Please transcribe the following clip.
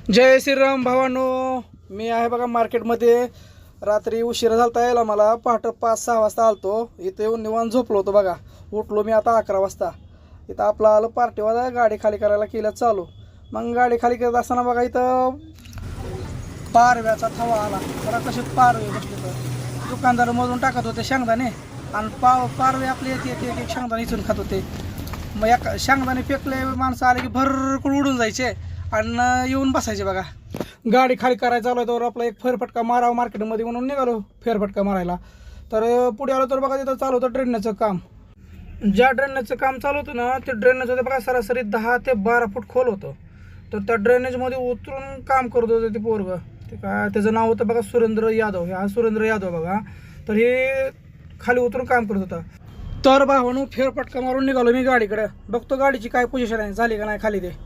जय श्रीराम भावांनो. मी आहे बघा मार्केटमध्ये. रात्री उशिरा झालता यायला मला. पहाटे 5-6 वाजता आलतो. इथे येऊन निवांत झोपलो होतो बघा. उठलो मी आता 11 वाजता. इथं आपलं आलं पार्टीवाला गाडी खाली करायला केलं चालू. मग गाडी खाली करत असताना बघा इथं पारव्याचा थवा आला. बघा कसे पारवे बसले तर दुकानदार मधून टाकत होते शेंगदाणे आणि पारवे आपले एक एक शेंगदाणे इचून खात होते. मग एक शेंगदाणे फेकले माणसं आले की भरकून उडून जायचे आणि येऊन बसायचे बघा. गाडी खाली करायला चालू आहे तर आपला एक फेरफटका मारावा मार्केटमध्ये म्हणून निघालो फेरफटका मारायला. तर पुढे आलो तर बघा तिथं चालू होतं ड्रेनेजचं काम. ज्या ड्रेनेजचं काम चालू होतं ना ते ड्रेनेज होतं बघा सरासरी 10 ते 12 फूट खोल होतं. तर त्या ड्रेनेजमध्ये उतरून काम करत होतं ते पोरगं. ते काय त्याचं नाव होतं बघा सुरेंद्र यादव. हा सुरेंद्र यादव बघा. तर हे खाली उतरून काम करत होता. तर भावानू फेरफटका मारून निघालो मी गाडीकडे. बघतो गाडीची काय पोझिशन आहे झाली का नाही खाली ते.